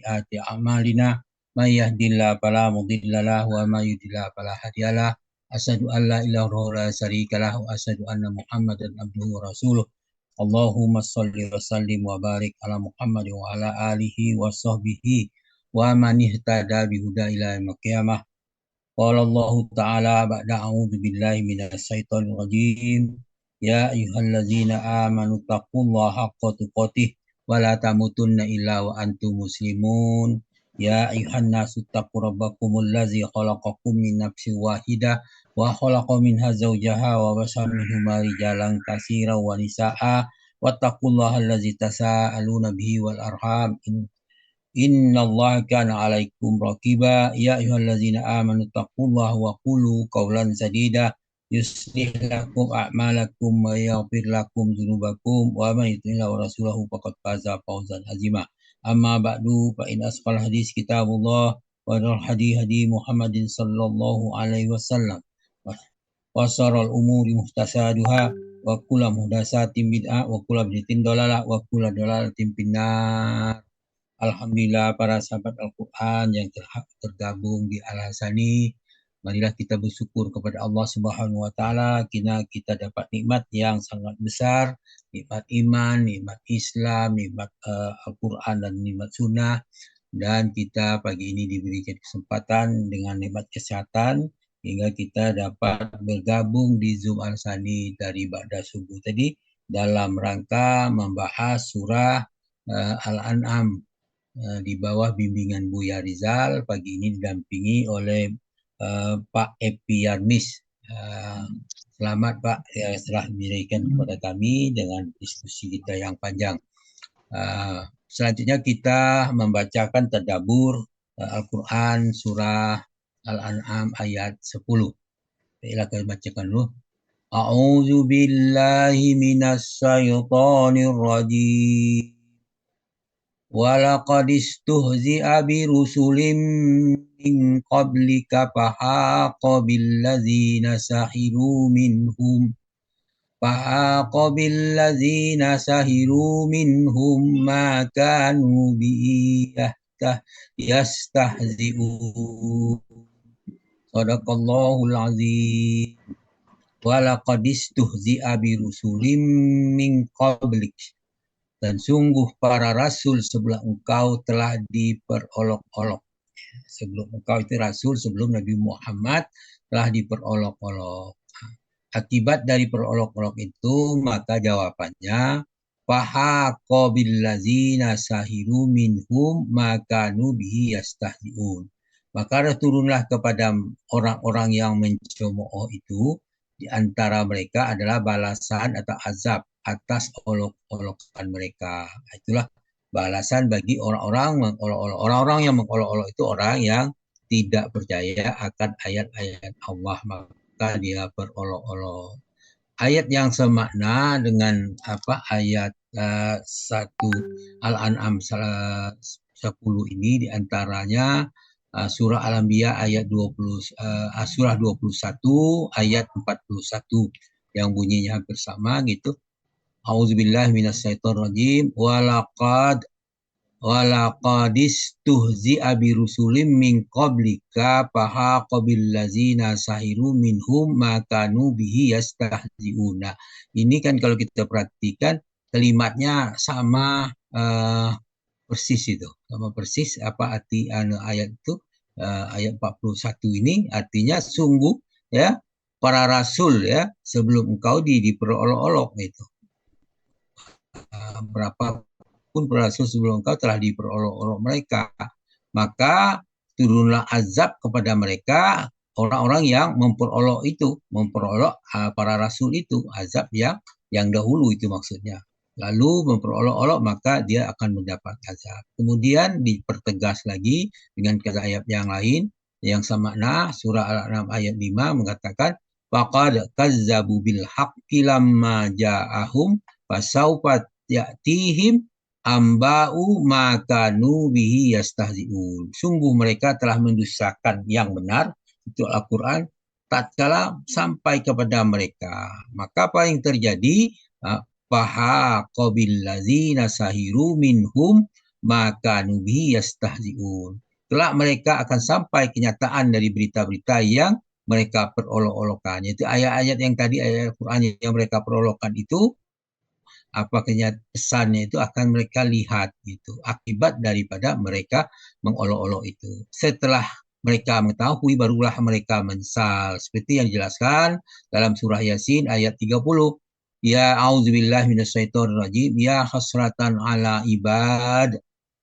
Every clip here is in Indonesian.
sayyiati a'malina. May yahdihillahu fala mudilla lahu wa may yudlil fala hadiya lahu. Asyhadu an la ilaha illallah la syarika lahu wa asyhadu anna Muhammadan abduhu wa rasuluh. Allahumma shalli wa sallim wa barik ala Muhammad wa ala alihi wa sahbihi wa man ihtada bihuda ila yaumil qiyamah. Qala Allah Ta'ala ba'da a'udzu billahi minasy syaithanir rajim. Ya ayyuhallazina amanu taqullaha haqqa tuqatih wa la tamutunna illa wa antum muslimun. Ya ayyuhan nasu taqu rabbakumul ladzi khalaqakum min nafsin wahidah wa khalaqa minha zawjaha wa basa minhuma rijalan katsiran wa nisaa'a wattaqullaha allazi tasaaluna bihi wal arham Innallaha kana 'alaikum raqiba. Ya ayyuhallazina amanu taqullaha wa qulu qawlan sadida yuslih lakum a'malakum wa yaghfir lakum dzunubakum wa may yuti'illah wa rasulahu faqad faza fawzan azima. Amma ba'du fa in asqal hadis kitabullah wa al hadi Muhammadin sallallahu alaihi wasallam wa sharral umuri muhtasaduha wa kullu muhdatsatin bid'ah wa kullu bid'atin dhalalah wa kullu dhalalatin finnar. Alhamdulillah para sahabat Al-Quran yang tergabung di Al-Hasani. Marilah kita bersyukur kepada Allah Subhanahu wa Ta'ala karena kita dapat nikmat yang sangat besar, nikmat iman, nikmat Islam, nikmat Al-Quran dan nikmat sunnah. Dan kita pagi ini diberikan kesempatan dengan nikmat kesehatan hingga kita dapat bergabung di Zoom Al-Hasani dari Ba'da Subuh tadi dalam rangka membahas surah Al-An'am di bawah bimbingan Buya Rizal. Pagi ini didampingi oleh Pak Epi Yarmis. Selamat Pak setelah diberikan kepada kami dengan diskusi kita yang panjang. Selanjutnya kita membacakan tadabbur Al-Quran surah Al-An'am ayat 10. Baiklah, kita bacakan dulu. A'udzu billahi minas syaitonir rajim. Walaqad istuhzi'a birusulin min qablika fahaqa billazina sahiru minhum ma kanu bihi yastahzi'un. Shadaqallahul azim. Walaqad istuhzi'a birusulin min qablika, dan sungguh para rasul sebelum engkau telah diperolok-olok. Sebelum engkau itu rasul, sebelum Nabi Muhammad telah diperolok-olok. Akibat dari perolok-olok itu, maka jawabannya fahaqa billazina sahiru minhum makanu bihi yastahzi'un. Maka turunlah kepada orang-orang yang mencemooh itu, di antara mereka adalah balasan atau azab atas olok-olokan mereka. Itulah balasan bagi orang-orang mengolok-olok. Orang-orang yang mengolok-olok itu orang yang tidak percaya akan ayat-ayat Allah, maka dia berolok-olok. Ayat yang semakna dengan ayat 1 Al-An'am 10 ini diantaranya surah Al-Anbiya ayat 20, surah 21 ayat 41 yang bunyinya hampir sama gitu. A'udzubillahi minasyaitonirrajim. Walaqad istuhzi'a birusulim min qablika fahaqa billazina sahiru minhum ma kanu bihi yastahzi'una. Ini kan kalau kita perhatikan kalimatnya sama persis itu. Sama persis apa arti ayat itu. Ayat 41 ini artinya sungguh ya para rasul ya sebelum engkau diperolok-olok gitu. Berapapun para rasul sebelum engkau telah diperolok-olok mereka, maka turunlah azab kepada mereka orang-orang yang memperolok para rasul itu, azab yang dahulu itu maksudnya. Lalu memperolok-olok maka dia akan mendapat azab. Kemudian dipertegas lagi dengan ayat yang lain yang semakna, surah Al-An'am ayat 5 mengatakan faqad kazzabu bil haqqi lamma ja'ahum fasawfa ya'tihim amba'u ma kanu bihi yastahzi'un. Sungguh mereka telah mendustakan yang benar, itu Al-Quran, tatkala sampai kepada mereka. Maka apa yang terjadi? Fahaqa billazina sahiru minhum maka nubihi yastahzi'un. Kelak mereka akan sampai kenyataan dari berita-berita yang mereka perolok-olokkan. Itu ayat-ayat yang tadi, ayat Al-Quran yang mereka perolokkan itu, apa pesannya itu akan mereka lihat gitu, akibat daripada mereka mengolok-olok itu. Setelah mereka mengetahui barulah mereka menyesal, seperti yang dijelaskan dalam surah Yasin ayat 30. Ya auzubillah minasyaitonirrajim, ya hasratan ala ibad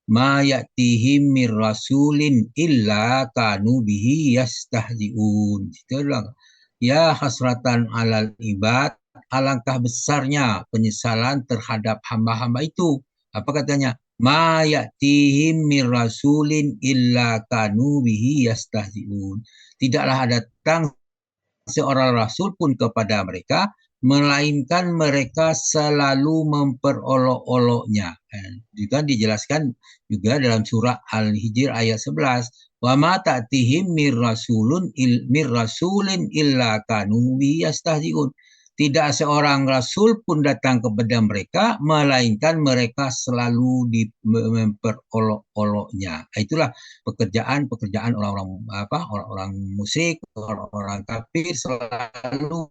ma ya'tihim mir rasulin illa kanu bihi yastahzi'un. Itu bilang, ya hasratan alal ibad, alangkah besarnya penyesalan terhadap hamba-hamba itu. Apa katanya? Ma ya'tihim mir rasulin illa kanu bihi yastahzi'un. Tidaklah datang seorang rasul pun kepada mereka, melainkan mereka selalu memperolok-oloknya. Itu kan dijelaskan juga dalam surah Al-Hijr ayat 11. Wa ma ta'tihim mir rasulin illa kanu yastahzi'un. Tidak seorang rasul pun datang kepada mereka, melainkan mereka selalu memperolok-oloknya. Itulah pekerjaan orang-orang musyrik, orang-orang kafir selalu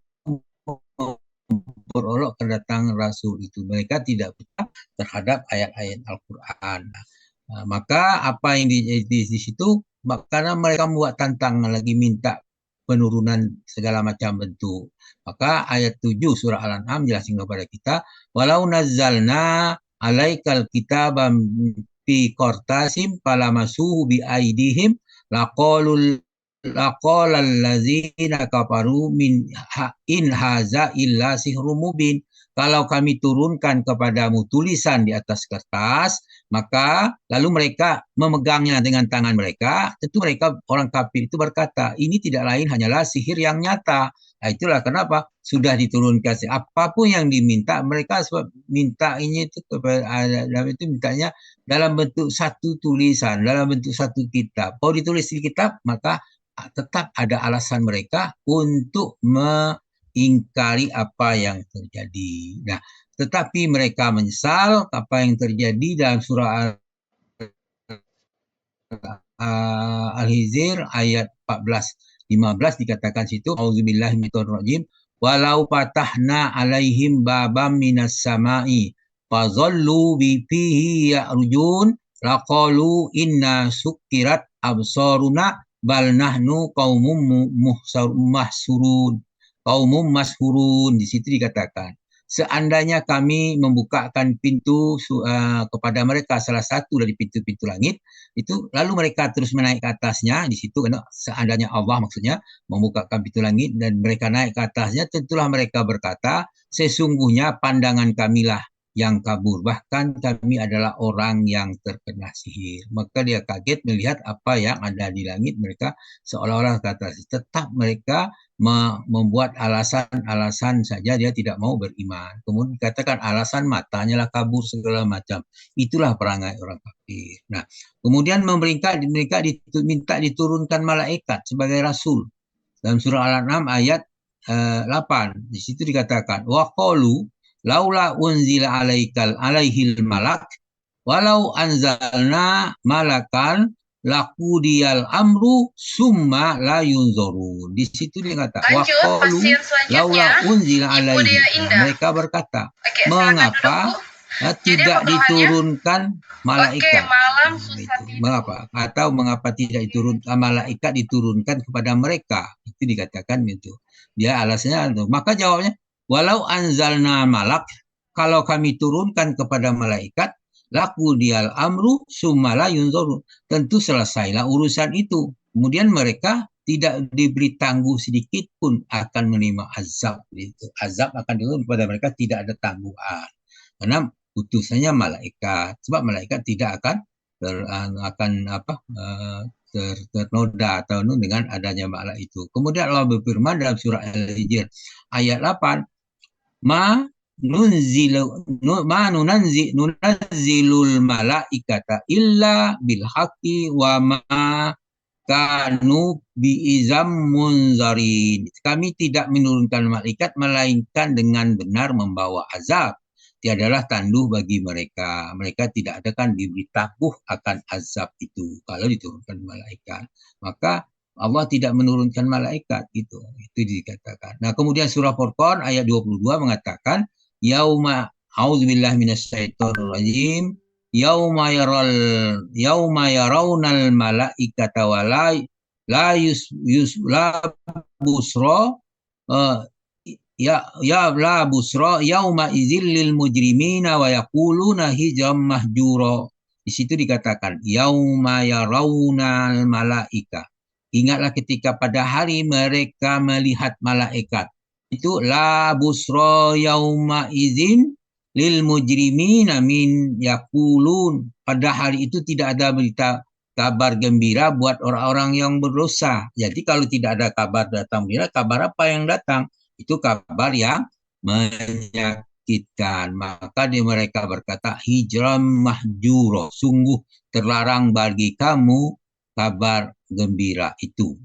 memperolok kedatangan Rasul itu. Mereka tidak percaya terhadap ayat-ayat Al-Quran. Nah, maka apa yang di situ, karena mereka membuat tantangan lagi minta penurunan segala macam bentuk. Maka ayat 7 surah Al-An'am jelasin kepada kita, walau nazzalna alaikal kitabam fi qartasim falamasuhu bi aidihim laqalul laqalal ladzina kafaru min in haza illa sihrum mubin. Kalau kami turunkan kepadamu tulisan di atas kertas, maka lalu mereka memegangnya dengan tangan mereka, tentu mereka orang kafir itu berkata, ini tidak lain hanyalah sihir yang nyata. Nah, itulah kenapa sudah diturunkan apapun yang diminta, mereka sebab minta ini itu mintanya dalam bentuk satu tulisan, dalam bentuk satu kitab. Kalau ditulis di kitab, maka tetap ada alasan mereka untuk ingkari apa yang terjadi. Nah, tetapi mereka menyesal apa yang terjadi dalam surah Al-Hijr ayat 14-15 dikatakan situ, auzubillahi minasyaitonirrajim, walau patahna alaihim babam minas samai fazallu bi fihi ya'rujun laqalu inna sukirat absaruna bal nahnu qaumum mahsurun. Qaumum mashurun, di situ dikatakan, seandainya kami membukakan pintu kepada mereka salah satu dari pintu-pintu langit itu, lalu mereka terus menaik ke atasnya, di situ seandainya Allah maksudnya membukakan pintu langit dan mereka naik ke atasnya, tentulah mereka berkata, sesungguhnya pandangan kamilah yang kabur, bahkan kami adalah orang yang terkena sihir. Maka dia kaget melihat apa yang ada di langit, mereka seolah-olah kata, tetap mereka membuat alasan-alasan saja, dia tidak mau beriman. Kemudian dikatakan alasan matanya lah kabur segala macam. Itulah perangai orang kafir. Nah, kemudian mereka minta diturunkan malaikat sebagai rasul. Dalam surah Al-An'am ayat 8, di situ dikatakan, wa qalu laula unzila alaihil malak walau anzalna malakan laqudiyal amru summa la yunzurun. Di situ dia kata waqalu laula unzila alaihi. Mereka berkata, mengapa tidak diturunkan malaikat? Mengapa? Atau mengapa tidak diturunkan malaikat diturunkan kepada mereka? Itu dikatakan itu. Dia alasannya itu. Maka jawabnya, walau anzalna malak, kalau kami turunkan kepada malaikat, laku dial amru sumala yunzurun, tentu selesailah urusan itu. Kemudian mereka tidak diberi tangguh sedikit pun akan menerima azab. Azab akan diturunkan kepada mereka, tidak ada tangguhan. Karena utusannya malaikat. Sebab malaikat tidak akan ternoda atau dengan adanya malaikat itu. Kemudian Allah berfirman dalam surah Al-Hijr ayat 8, nunazzilul malaikata illa bil haqqi wa ma kanu biizam munzarin. Kami tidak menurunkan malaikat melainkan dengan benar membawa azab. tiadalah tanduh bagi mereka. Mereka tidak akan diberi takuh akan azab itu kalau diturunkan malaikat. Maka Allah tidak menurunkan malaikat itu dikatakan. Nah, kemudian surah Furqan ayat 22 mengatakan yauma auzubillahi minasyaitonir rajim yauma yarawnal malaikata wa la busra uh, ya la busra yauma idzil lil mujrimina wa yaquluna hijram mahjura. Di situ dikatakan yauma yarawnal malaika. Ingatlah ketika pada hari mereka melihat malaikat. Itu la busra yauma idzin lil mujrimina min yaqulun. Pada hari itu tidak ada berita kabar gembira buat orang-orang yang berdosa. Jadi kalau tidak ada kabar datang gembira, kabar apa yang datang? Itu kabar yang menyakitkan. Maka mereka berkata hijram mahjuro, sungguh terlarang bagi kamu kabar gembira itu.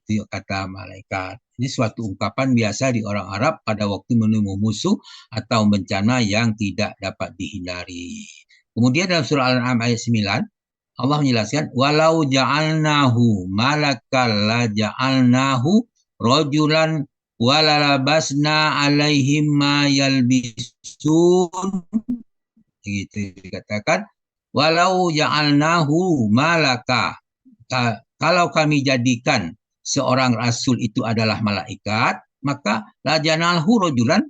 Itu kata malaikat. Ini suatu ungkapan biasa di orang Arab pada waktu menemui musuh atau bencana yang tidak dapat dihindari. Kemudian dalam surah Al-An'am ayat 9, Allah menjelaskan walau ja'alnahu malakal la ja'alnahu rajulan walalabasna alaihim ma yalbisun. Gitu dikatakan walau ja'alnahu malaka, kalau kami jadikan seorang rasul itu adalah malaikat, maka la janalhu rajulan,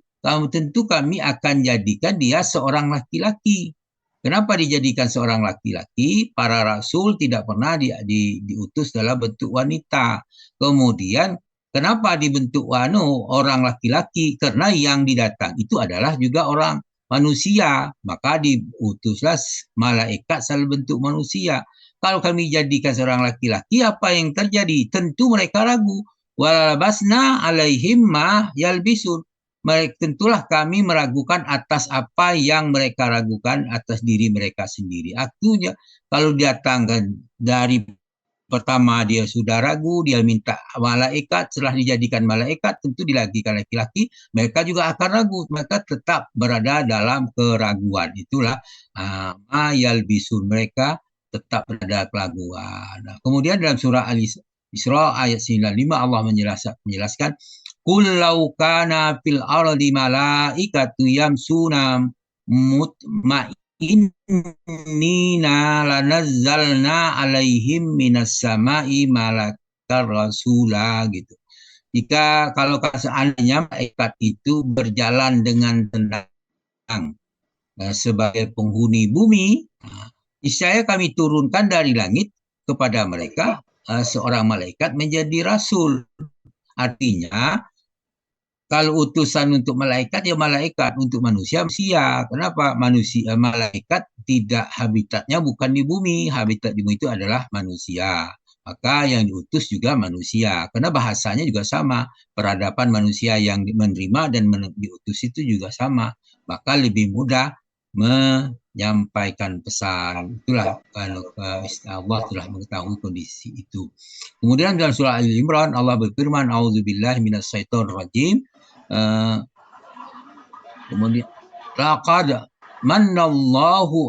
tentu kami akan jadikan dia seorang laki-laki. Kenapa dijadikan seorang laki-laki? Para rasul tidak pernah diutus dalam bentuk wanita. Kemudian kenapa dibentuk orang laki-laki? Karena yang didatang itu adalah juga orang manusia. Maka diutuslah malaikat dalam bentuk manusia. Kalau kami jadikan seorang laki-laki, apa yang terjadi? Tentu mereka ragu. Walabasna alaihim ma yalbisun. Tentulah kami meragukan atas apa yang mereka ragukan atas diri mereka sendiri. Artinya kalau datangkan dari pertama dia sudah ragu, dia minta malaikat, setelah dijadikan malaikat tentu diladikan laki-laki, mereka juga akan ragu, mereka tetap berada dalam keraguan. Itulah yalbisun, mereka tetap berada keraguan. Nah, kemudian dalam surah Al-Isra ayat 95 Allah menjelaskan Qul law kana fil ardi malaikatu yamsuna mutma'innina lanazzalna alaihim minas sama'i malakar rasula gitu. Jika kalau seandainya malaikat itu berjalan dengan tenang sebagai penghuni bumi, niscaya kami turunkan dari langit kepada mereka seorang malaikat menjadi rasul. Artinya kalau utusan untuk malaikat ya malaikat, untuk manusia manusia. Kenapa? Malaikat tidak habitatnya bukan di bumi, habitat di bumi itu adalah manusia. Maka yang diutus juga manusia. Karena bahasanya juga sama. Peradaban manusia yang menerima dan diutus itu juga sama. Maka lebih mudah menyampaikan pesan. Itulah kalau Allah telah mengetahui kondisi itu. Kemudian dalam surah Al-Imran Allah berfirman a'udzubillahi minasyaitonir rajim. Kemudian laqad manallahu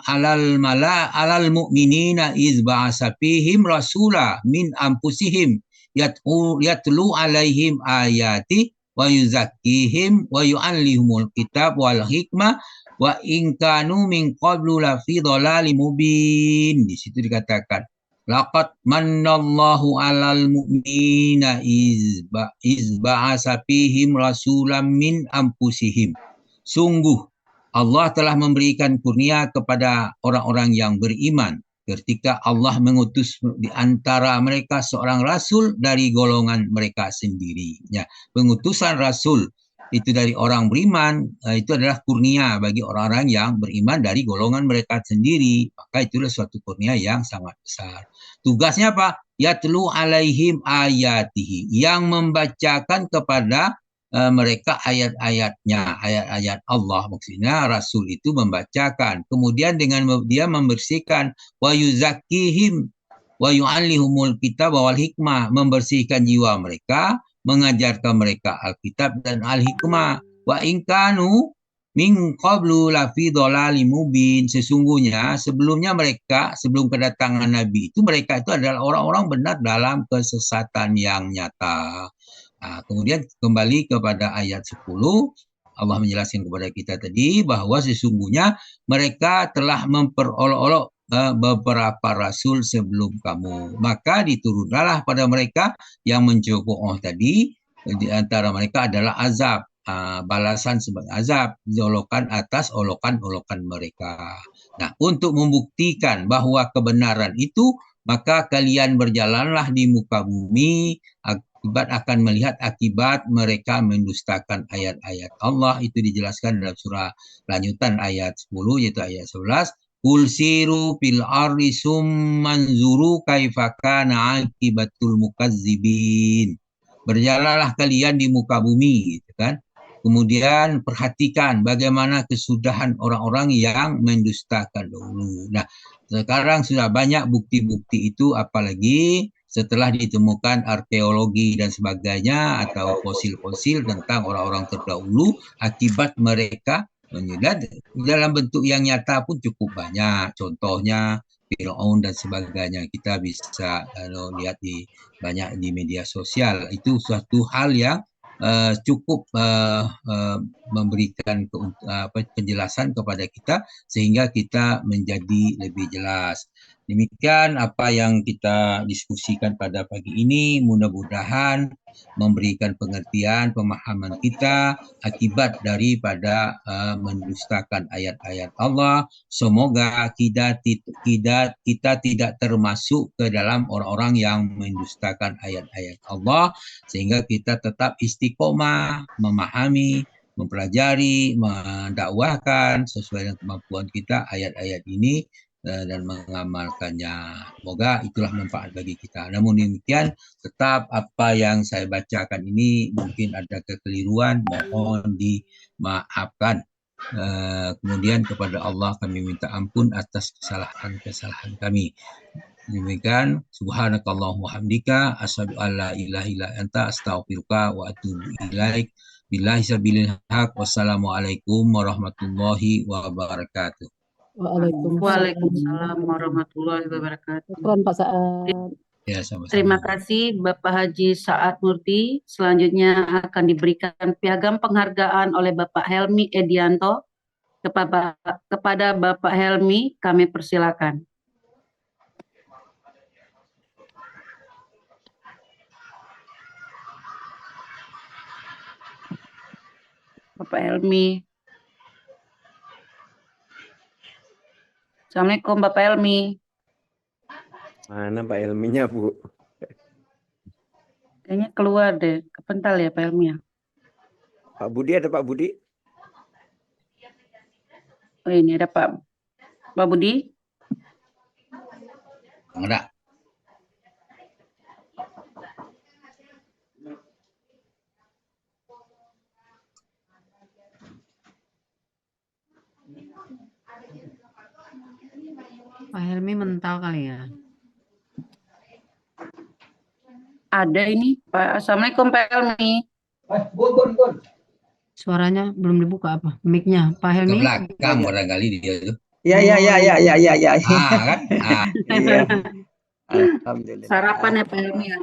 alal mu'minina iz ba'asa fihim rasula min anfusihim yatlu alaihim ayati wa yuzakkihim wa yu'allimul kitab wal hikmah wa in kanu min qablu la fi dhalalin mubin. Di situ dikatakan laqad manallahu alal mu'minina iz ba'asa fihim rasulam min anfusihim. Sungguh Allah telah memberikan kurnia kepada orang-orang yang beriman ketika Allah mengutus di antara mereka seorang rasul dari golongan mereka sendiri. Ya, pengutusan rasul itu dari orang beriman, itu adalah kurnia bagi orang-orang yang beriman dari golongan mereka sendiri. Maka itulah suatu kurnia yang sangat besar. Tugasnya apa? Yatlu alaihim ayatihi, yang membacakan kepada mereka ayat-ayatnya, ayat-ayat Allah. Maksudnya Rasul itu membacakan. Kemudian dengan dia membersihkan. Wa yuzakkihim wa yu'allihumul kitab wal hikmah, membersihkan jiwa mereka, mengajarkan mereka Alkitab dan Al-Hikmah. Wa in kanu min qablu lafi dhalalim mubin, sesungguhnya sebelumnya mereka, sebelum kedatangan Nabi itu, mereka itu adalah orang-orang benar dalam kesesatan yang nyata. Kemudian kembali kepada ayat 10, Allah menjelaskan kepada kita tadi bahwa sesungguhnya mereka telah memperolok-olok beberapa rasul sebelum kamu, maka diturunlah pada mereka yang mencoba tadi, di antara mereka adalah azab, balasan sebagai azab, olokan atas olokan-olokan mereka. Nah, untuk membuktikan bahwa kebenaran itu, maka kalian berjalanlah di muka bumi, akibat akan melihat akibat mereka mendustakan ayat-ayat Allah. Itu dijelaskan dalam surah lanjutan ayat 10, yaitu ayat 11. Qul siru fil ardi summanzuru kaifa kana akibatul mukazzibin. Berjalanlah kalian di muka bumi, gitu kan? Kemudian perhatikan bagaimana kesudahan orang-orang yang mendustakan dahulu. Nah, sekarang sudah banyak bukti-bukti itu, apalagi setelah ditemukan arkeologi dan sebagainya atau fosil-fosil tentang orang-orang terdahulu, akibat mereka dalam bentuk yang nyata pun cukup banyak. Contohnya Fir'aun dan sebagainya, kita bisa lihat banyak di media sosial. Itu suatu hal yang cukup memberikan penjelasan kepada kita sehingga kita menjadi lebih jelas. Demikian apa yang kita diskusikan pada pagi ini, mudah-mudahan memberikan pengertian, pemahaman kita akibat daripada mendustakan ayat-ayat Allah. Semoga kita tidak termasuk ke dalam orang-orang yang mendustakan ayat-ayat Allah, sehingga kita tetap istiqomah memahami, mempelajari, mendakwahkan sesuai dengan kemampuan kita ayat-ayat ini dan mengamalkannya. Semoga itulah manfaat bagi kita. Namun demikian, tetap apa yang saya bacakan ini mungkin ada kekeliruan, mohon dimaafkan. Kemudian kepada Allah kami minta ampun atas kesalahan-kesalahan kami. Demikian, subhanakallahumma hamdika asyhadu alla ilaha illa anta astaghfiruka wa atubu ilaik. Billahi sabilil haq. Wassalamualaikum warahmatullahi wabarakatuh. Waalaikumsalam warahmatullahi wabarakatuh. Pak Saad. Ya, sama-sama. Terima kasih Bapak Haji Saad Nurti. Selanjutnya akan diberikan piagam penghargaan oleh Bapak Helmi Edianto. Kepada Bapak Helmi, kami persilakan. Bapak Helmi. Assalamualaikum Bapak Helmi. Mana Pak Helminya, Bu? Kayaknya keluar deh, kepental ya Pak Helmi ya. Pak Budi, ada Pak Budi? Oh ini ada Pak Budi. Enggak. Pak Helmi mental kali ya. Ada ini Pak. Assalamualaikum Pak Helmi. Suaranya belum dibuka apa? Mic-nya Pak Ke Helmi. belakang barangkali dia itu. Ya. Kan? Iya. Alhamdulillah. Sarapan ya Pak Helmi ya.